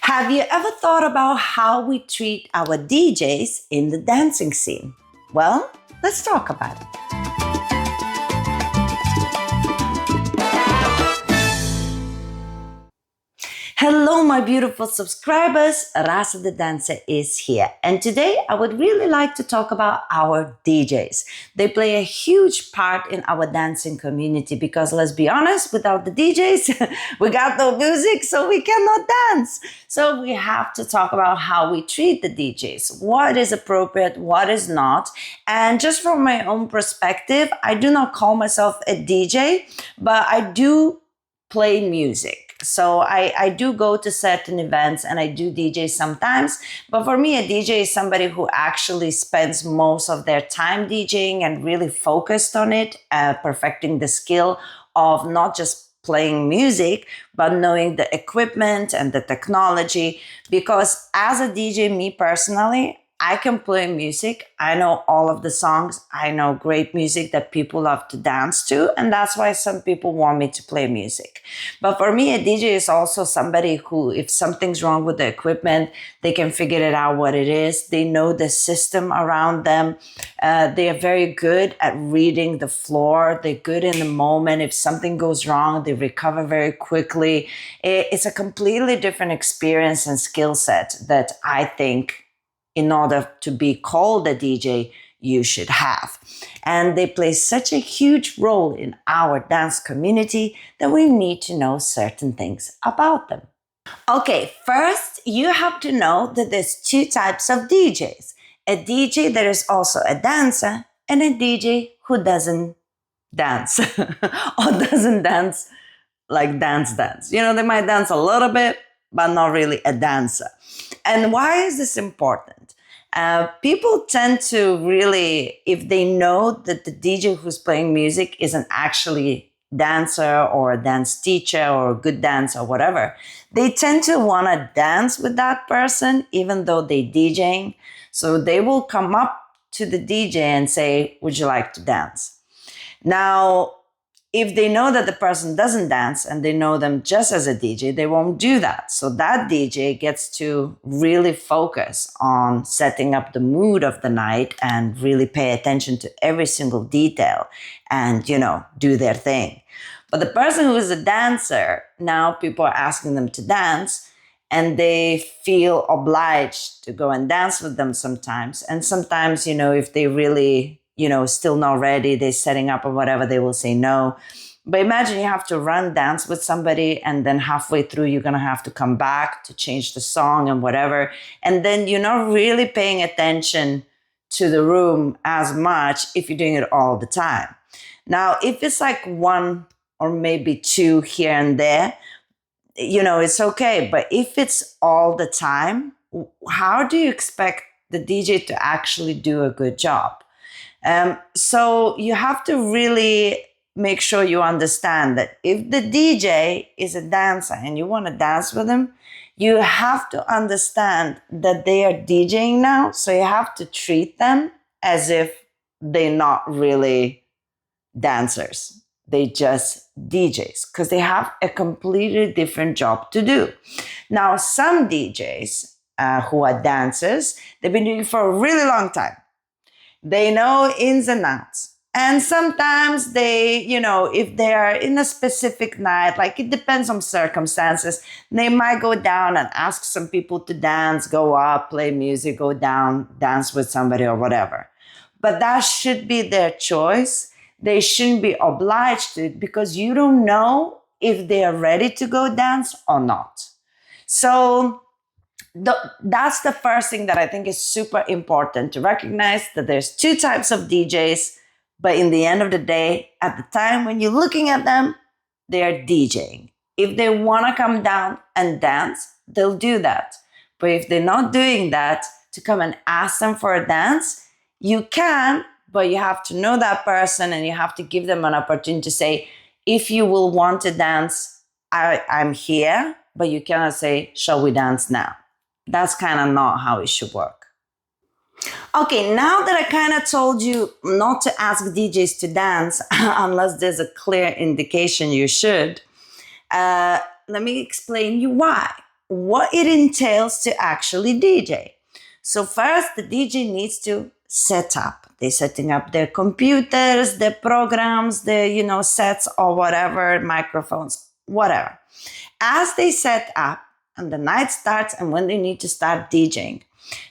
Have you ever thought about how we treat our DJs in the dancing scene? Well, let's talk about it. Hello, my beautiful subscribers. Rasa the dancer is here. And today I would really like to talk about our DJs. They play a huge part in our dancing community because let's be honest, without the DJs, we got no music, so we cannot dance. So we have to talk about how we treat the DJs, what is appropriate, what is not. And just from my own perspective, I do not call myself a DJ, but I do play music. So I do go to certain events and I do DJ sometimes. But for me, a DJ is somebody who actually spends most of their time DJing and really focused on it, perfecting the skill of not just playing music, but knowing the equipment and the technology. Because as a DJ, me personally, I can play music. I know all of the songs. I know great music that people love to dance to. And that's why some people want me to play music. But for me, a DJ is also somebody who, if something's wrong with the equipment, they can figure it out what it is. They know the system around them. They are very good at reading the floor. They're good in the moment. If something goes wrong, they recover very quickly. It's a completely different experience and skill set that I think in order to be called a DJ, you should have. And they play such a huge role in our dance community that we need to know certain things about them. Okay, first, you have to know that there's two types of DJs. A DJ that is also a dancer and a DJ who doesn't dance or doesn't dance like dance. You know, they might dance a little bit, but not really a dancer. And why is this important? People tend to really, if they know that the DJ who's playing music isn't actually dancer or a dance teacher or a good dancer or whatever, they tend to want to dance with that person even though they're DJing. So they will come up to the DJ and say, would you like to dance? Now, if they know that the person doesn't dance and they know them just as a DJ, they won't do that. So that DJ gets to really focus on setting up the mood of the night and really pay attention to every single detail and, do their thing. But the person who is a dancer, now people are asking them to dance and they feel obliged to go and dance with them sometimes. And sometimes, if they really still not ready, they're setting up or whatever, they will say no. But imagine you have to dance with somebody and then halfway through, you're going to have to come back to change the song and whatever. And then you're not really paying attention to the room as much if you're doing it all the time. Now, if it's like one or maybe two here and there, it's okay. But if it's all the time, how do you expect the DJ to actually do a good job? So you have to really make sure you understand that if the DJ is a dancer and you want to dance with them, you have to understand that they are DJing now. So you have to treat them as if they're not really dancers. They just DJs because they have a completely different job to do. Now, some DJs who are dancers, they've been doing it for a really long time. They know ins and outs. And sometimes they, if they are in a specific night, like it depends on circumstances, they might go down and ask some people to dance, go up, play music, go down, dance with somebody or whatever. But that should be their choice. They shouldn't be obliged to it because you don't know if they are ready to go dance or not. So that's the first thing that I think is super important to recognize, that there's two types of DJs, but in the end of the day, at the time when you're looking at them, they're DJing. If they want to come down and dance, they'll do that. But if they're not doing that, to come and ask them for a dance, you can, but you have to know that person and you have to give them an opportunity to say, if you will want to dance, I'm here, but you cannot say, shall we dance now? That's kind of not how it should work. Okay, now that I kind of told you not to ask DJs to dance unless there's a clear indication you should, let me explain you why. what it entails to actually DJ. So first, the DJ needs to set up. They're setting up their computers, their programs, their, sets or whatever, microphones, whatever. As they set up and the night starts and when they need to start DJing,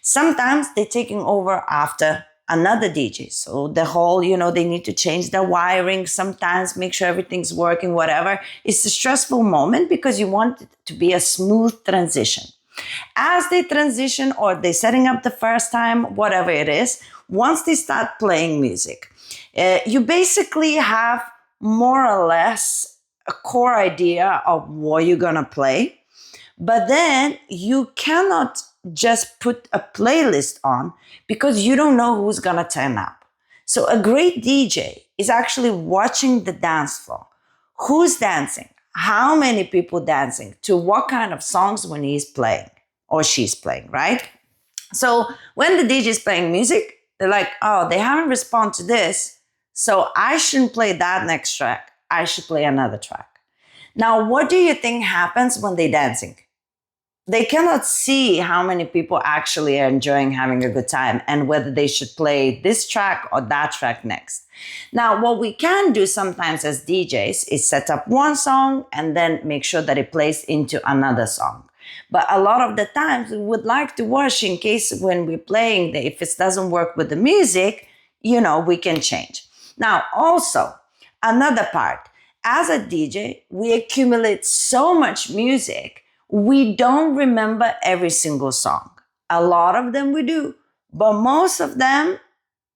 sometimes they're taking over after another DJ. So the whole, they need to change the wiring sometimes, make sure everything's working, whatever. It's a stressful moment because you want it to be a smooth transition. As they transition or they're setting up the first time, whatever it is, once they start playing music, you basically have more or less a core idea of what you're going to play. But then you cannot just put a playlist on because you don't know who's going to turn up. So a great DJ is actually watching the dance floor. Who's dancing? How many people dancing? To what kind of songs when he's playing or she's playing, right? So when the DJ is playing music, they're like, oh, they haven't responded to this, so I shouldn't play that next track. I should play another track. Now, what do you think happens when they're dancing? They cannot see how many people actually are enjoying having a good time and whether they should play this track or that track next. Now, what we can do sometimes as DJs is set up one song and then make sure that it plays into another song. But a lot of the times we would like to watch in case when we're playing, if it doesn't work with the music, we can change. Now, also, another part, as a DJ, we accumulate so much music, we don't remember every single song. A lot of them we do, but most of them,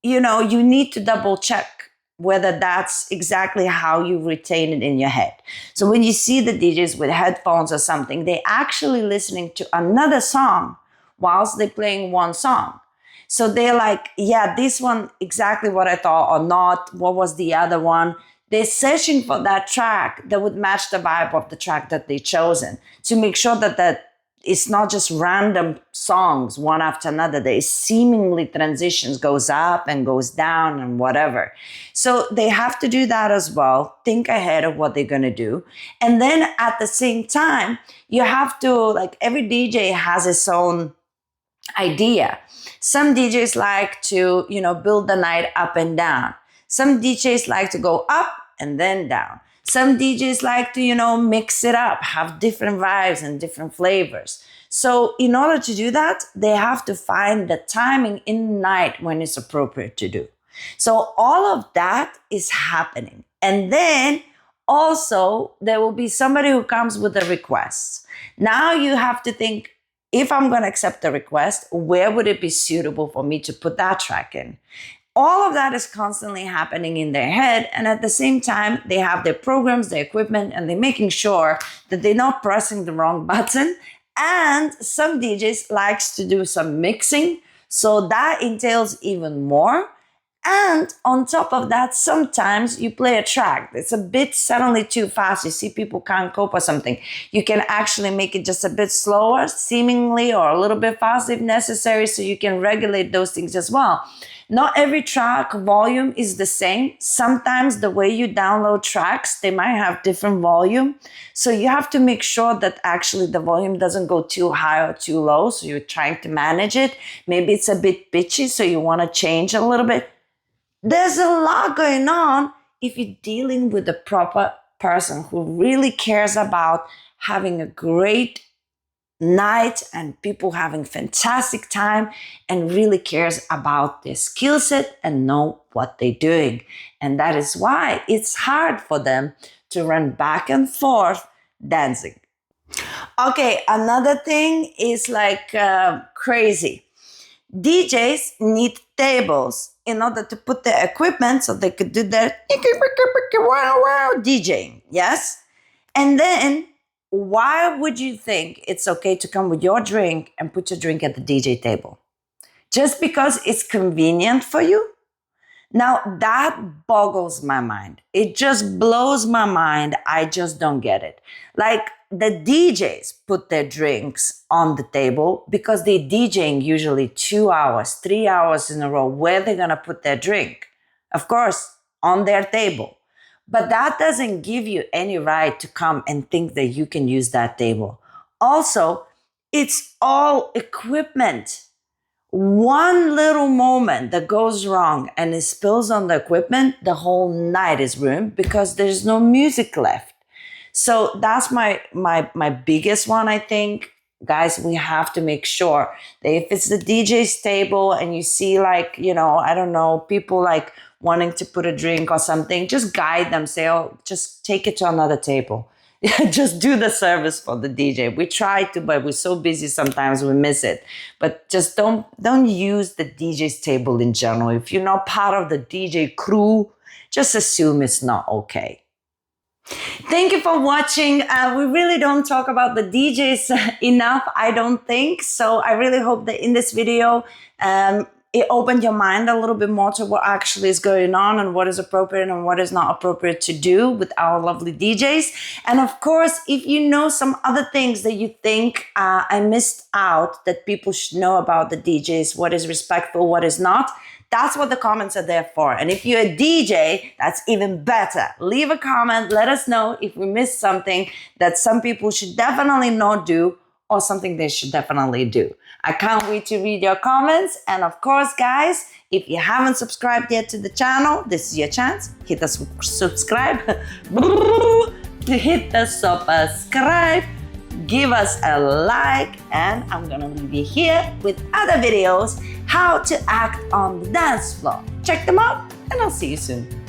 you need to double check whether that's exactly how you retain it in your head. So when you see the DJs with headphones or something, they're actually listening to another song whilst they're playing one song. So they're like, yeah, this one, exactly what I thought or not. What was the other one? They're searching for that track that would match the vibe of the track that they've chosen to make sure that it's not just random songs one after another. There's seemingly transitions, goes up and goes down and whatever. So they have to do that as well. Think ahead of what they're going to do. And then at the same time, you have to, every DJ has its own idea. Some DJs like to, build the night up and down. Some DJs like to go up and then down. Some DJs like to, mix it up, have different vibes and different flavors. So in order to do that, they have to find the timing in the night when it's appropriate to do. So all of that is happening. And then also there will be somebody who comes with a request. Now you have to think, if I'm going to accept the request, where would it be suitable for me to put that track in? All of that is constantly happening in their head. And at the same time, they have their programs, their equipment, and they're making sure that they're not pressing the wrong button. And some DJs likes to do some mixing. So that entails even more. And on top of that, sometimes you play a track that's a bit suddenly too fast. You see people can't cope or something. You can actually make it just a bit slower, seemingly, or a little bit faster if necessary, so you can regulate those things as well. Not every track volume is the same. Sometimes the way you download tracks, they might have different volume. So you have to make sure that actually the volume doesn't go too high or too low. So you're trying to manage it. Maybe it's a bit pitchy, so you want to change a little bit. There's a lot going on if you're dealing with the proper person who really cares about having a great night and people having fantastic time and really cares about their skill set and know what they're doing. And that is why it's hard for them to run back and forth dancing. Okay, another thing is crazy. DJs need tables in order to put their equipment so they could do their DJing, yes? And then why would you think it's okay to come with your drink and put your drink at the DJ table? Just because it's convenient for you? Now, that boggles my mind. It just blows my mind. I just don't get it. The DJs put their drinks on the table because they're DJing usually 2 hours, 3 hours in a row. Where they're going to put their drink? Of course, on their table. But that doesn't give you any right to come and think that you can use that table. Also, it's all equipment. One little moment that goes wrong and it spills on the equipment, the whole night is ruined because there's no music left. So that's my biggest one, I think. Guys, we have to make sure that if it's the DJ's table and you see, like, I don't know, people like wanting to put a drink or something, just guide them. Say, oh, just take it to another table. Just do the service for the DJ. We try to, but we're so busy sometimes we miss it. But just don't use the DJ's table in general. If you're not part of the DJ crew, just assume it's not okay. Thank you for watching. We really don't talk about the DJs enough, I don't think. So I really hope that in this video, it opened your mind a little bit more to what actually is going on and what is appropriate and what is not appropriate to do with our lovely DJs. And of course, if you know some other things that you think I missed out that people should know about the DJs, what is respectful, what is not, that's what the comments are there for. And if you're a DJ, that's even better. Leave a comment. Let us know if we missed something that some people should definitely not do or something they should definitely do. I can't wait to read your comments. And of course, guys, if you haven't subscribed yet to the channel, this is your chance. Hit the subscribe. Hit the subscribe. Give us a like, and I'm gonna leave you here with other videos how to act on the dance floor. Check them out, and I'll see you soon.